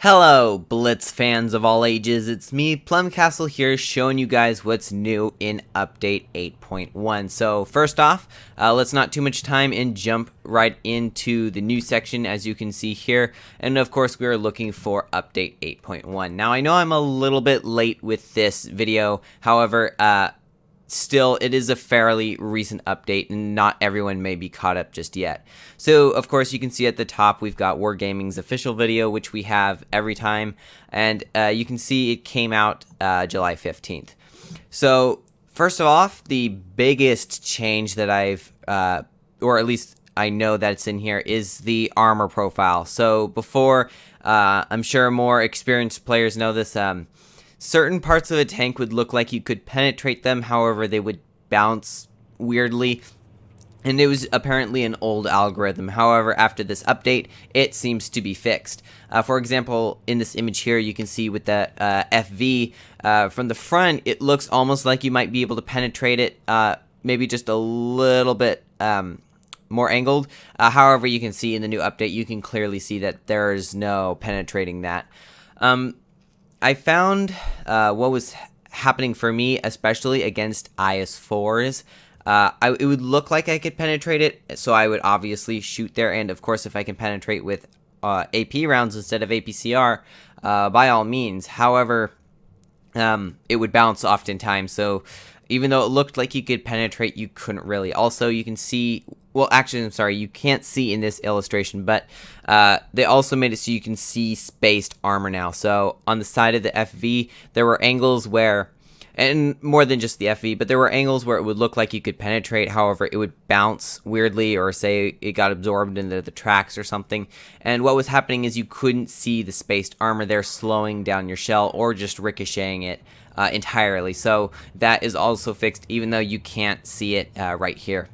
Hello, Blitz fans of all ages, it's me, PlumCastle here, showing you guys what's new in Update 8.1. So first off, let's not too much time and jump right into the new section, as you can see here. And of course, we are looking for Update 8.1. Now, I know I'm a little bit late with this video, however, still, it is a fairly recent update, and not everyone may be caught up just yet. So, of course, you can see at the top we've got Wargaming's official video, which we have every time, and you can see it came out July 15th. So, first off, the biggest change that I've, or at least I know that it's in here, is the armor profile. So, before, I'm sure more experienced players know this, certain parts of a tank would look like you could penetrate them, however, they would bounce weirdly. And it was apparently an old algorithm. However, after this update, it seems to be fixed. For example, in this image here, you can see with the FV from the front, it looks almost like you might be able to penetrate it, maybe just a little bit more angled. However, you can see in the new update, you can clearly see that there's no penetrating that. I found what was happening for me, especially against IS-4s. It would look like I could penetrate it, so I would obviously shoot there. And of course, if I can penetrate with AP rounds instead of APCR, by all means. However, it would bounce oftentimes. So even though it looked like you could penetrate, you couldn't really. Also, you can see. Well, actually, I'm sorry, you can't see in this illustration, but they also made it so you can see spaced armor now. So on the side of the FV, there were angles where, and more than just the FV, but there were angles where it would look like you could penetrate. However, it would bounce weirdly, or say it got absorbed into the tracks or something. And what was happening is you couldn't see the spaced armor there, slowing down your shell or just ricocheting it entirely. So that is also fixed, even though you can't see it right here.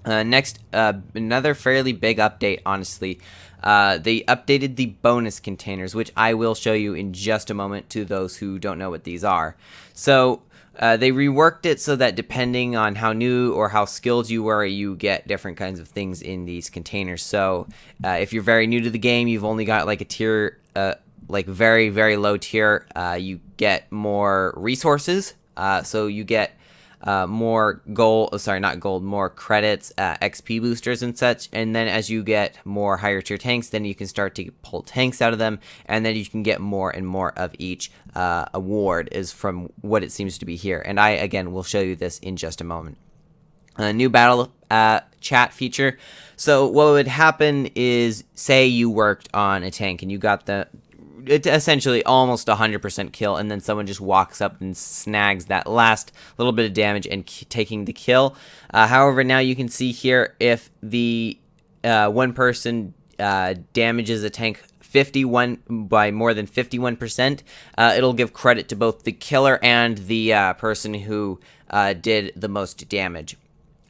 Next, another fairly big update, honestly. They updated the bonus containers, which I will show you in just a moment to those who don't know what these are. So, they reworked it so that depending on how new or how skilled you were, you get different kinds of things in these containers. So, if you're very new to the game, you've only got like a tier, like very, very low tier, you get more resources. So you get more more credits, XP boosters and such, and then as you get more higher tier tanks, then you can start to pull tanks out of them, and then you can get more and more of each award, is from what it seems to be here. And I, again, will show you this in just a moment. New battle chat feature. So what would happen is, say you worked on a tank and you got it's essentially almost 100% kill, and then someone just walks up and snags that last little bit of damage and taking the kill. However, now you can see here, if the one person damages a tank by more than 51%, it'll give credit to both the killer and the person who did the most damage,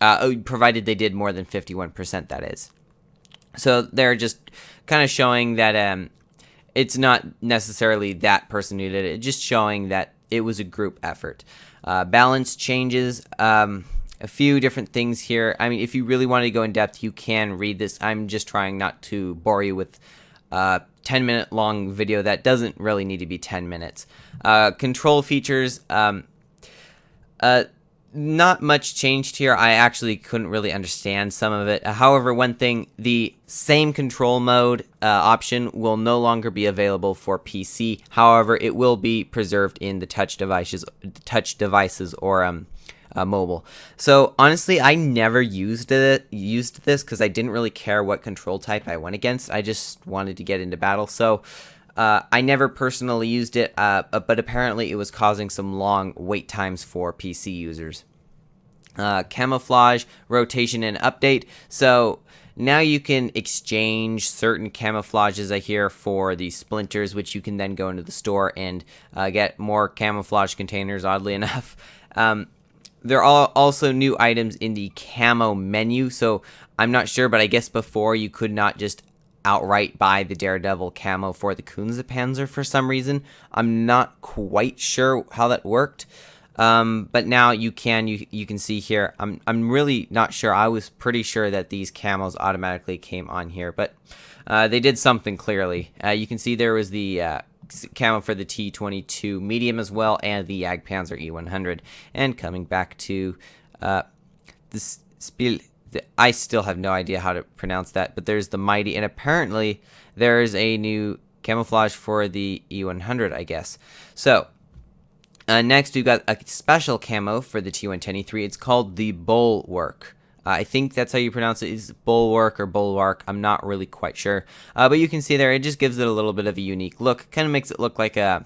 provided they did more than 51%, that is. So they're just kind of showing that it's not necessarily that person who did it, just showing that it was a group effort. Balance changes, a few different things here. I mean, if you really want to go in depth, you can read this. I'm just trying not to bore you with a 10-minute long video that doesn't really need to be 10 minutes. Control features, not much changed here. I actually couldn't really understand some of it. However, one thing, the same control mode option will no longer be available for PC. However, it will be preserved in the touch devices or mobile. So honestly, I never used this because I didn't really care what control type I went against. I just wanted to get into battle. So I never personally used it, but apparently it was causing some long wait times for PC users. Camouflage, rotation, and update. So now you can exchange certain camouflages, I hear, for the splinters, which you can then go into the store and get more camouflage containers, oddly enough. There are also new items in the camo menu. So I'm not sure, but I guess before you could not just outright buy the Daredevil camo for the Kunze-Panzer for some reason. I'm not quite sure how that worked, but now you can. You can see here. I'm really not sure. I was pretty sure that these camos automatically came on here, but They did something clearly. You can see there was the camo for the T-22 medium as well, and the Jagdpanzer E-100. And coming back to this Spiel, I still have no idea how to pronounce that, but there's the Mighty, and apparently there's a new camouflage for the E-100, I guess. So next we've got a special camo for the T-110E3. It's called the Bulwark. I think that's how you pronounce it. Is Bulwark or Bulwark? I'm not really quite sure. But you can see there, it just gives it a little bit of a unique look. Kind of makes it look like a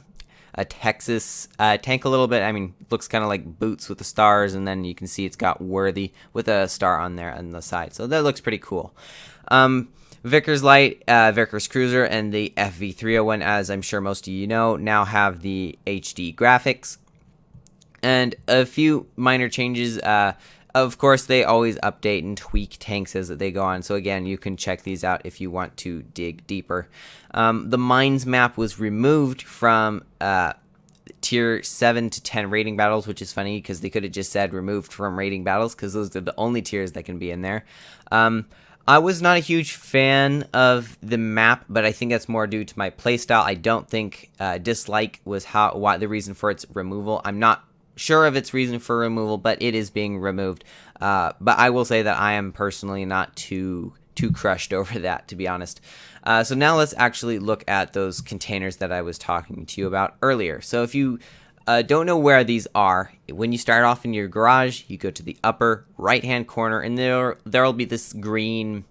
Texas tank a little bit. I mean, looks kind of like boots with the stars, and then you can see it's got Worthy with a star on there on the side. So that looks pretty cool. Vickers Light, Vickers Cruiser, and the FV301, as I'm sure most of you know, now have the HD graphics. And a few minor changes. Of course, they always update and tweak tanks as they go on. So again, you can check these out if you want to dig deeper. The mines map was removed from tier 7 to 10 rating battles, which is funny because they could have just said removed from rating battles, because those are the only tiers that can be in there. I was not a huge fan of the map, but I think that's more due to my playstyle. I don't think dislike was why the reason for its removal. I'm not sure of its reason for removal, but it is being removed. But I will say that I am personally not too crushed over that, to be honest. So now let's actually look at those containers that I was talking to you about earlier. So if you don't know where these are, when you start off in your garage, you go to the upper right hand corner, and there'll be this green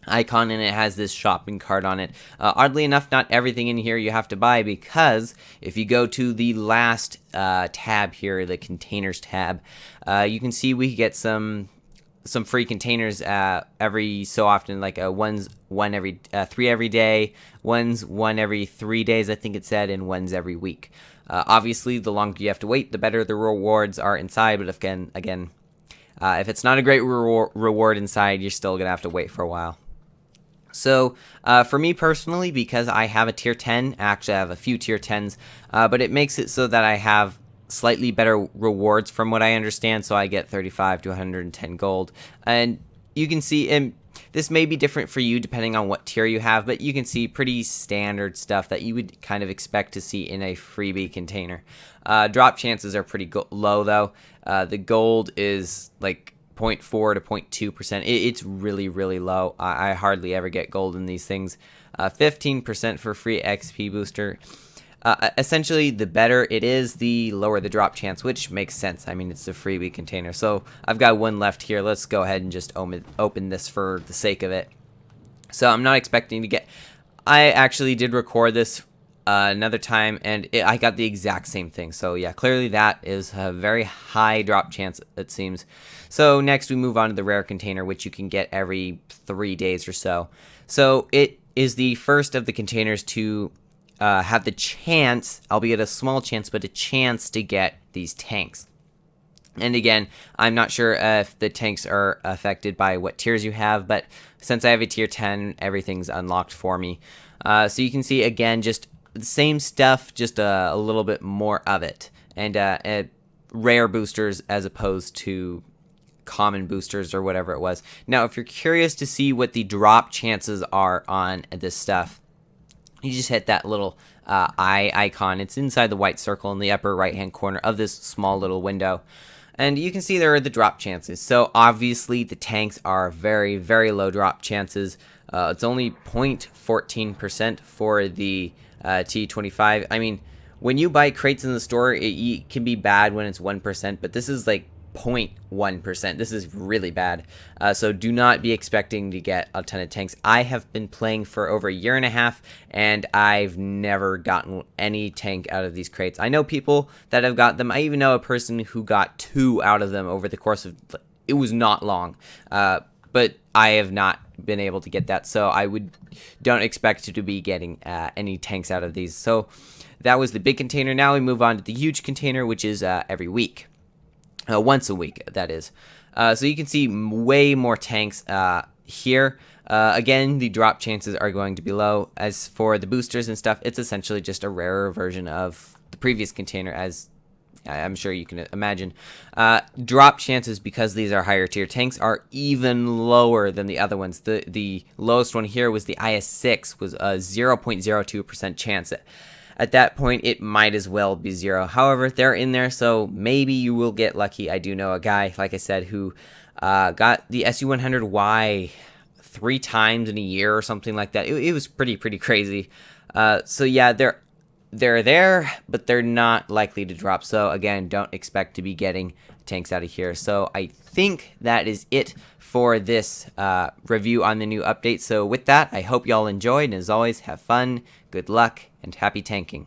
icon, and it has this shopping cart on it. Oddly enough, not everything in here you have to buy, because if you go to the last tab here, the containers tab, you can see we get some free containers every so often, like one every 3 every day, one every 3 days, I think it said, and one's every week. Obviously, the longer you have to wait, the better the rewards are inside. But again, if it's not a great reward inside, you're still gonna have to wait for a while. So for me personally, because I have a tier 10, actually I have a few tier 10s, but it makes it so that I have slightly better rewards from what I understand. So I get 35 to 110 gold, and you can see, and this may be different for you depending on what tier you have, but you can see pretty standard stuff that you would kind of expect to see in a freebie container. Drop chances are pretty low though. The gold is like 0.4 to 0.2%. It's really, really low. I hardly ever get gold in these things. 15% for free XP booster. Essentially, the better it is, the lower the drop chance, which makes sense. I mean, it's a freebie container. So I've got one left here. Let's go ahead and just open this for the sake of it. So I'm not expecting to get... I actually did record this another time, and I got the exact same thing. So yeah, clearly that is a very high drop chance, it seems. So next we move on to the rare container, which you can get every 3 days or so. So it is the first of the containers to have the chance, albeit a small chance, but a chance to get these tanks. And again, I'm not sure if the tanks are affected by what tiers you have, but since I have a tier 10, everything's unlocked for me. So you can see, again, just the same stuff, just a little bit more of it. And rare boosters as opposed to common boosters or whatever it was. Now, if you're curious to see what the drop chances are on this stuff, you just hit that little eye icon. It's inside the white circle in the upper right hand corner of this small little window. And you can see there are the drop chances. So obviously the tanks are very, very low drop chances. It's only 0.14% for the T25. I mean, when you buy crates in the store, it can be bad when it's 1%, but this is like 0.1%. This is really bad. So do not be expecting to get a ton of tanks. I have been playing for over a year and a half, and I've never gotten any tank out of these crates. I know people that have got them. I even know a person who got 2 out of them over the course of, it was not long. But I have not been able to get that, so don't expect to be getting any tanks out of these. So that was the big container. Now we move on to the huge container, which is every week. Once a week, that is. So you can see way more tanks here. Again, the drop chances are going to be low. As for the boosters and stuff, it's essentially just a rarer version of the previous container, as I'm sure you can imagine. Drop chances, because these are higher tier tanks, are even lower than the other ones. The lowest one here was the IS-6, was a 0.02% chance. At that point, it might as well be 0. However, they're in there, so maybe you will get lucky. I do know a guy, like I said, who got the SU-100Y 3 times in a year or something like that. It was pretty crazy. So yeah, they're there, but they're not likely to drop. So again, don't expect to be getting tanks out of here. So I think that is it for this review on the new update. So with that, I hope y'all enjoyed, and as always, have fun, good luck, and happy tanking.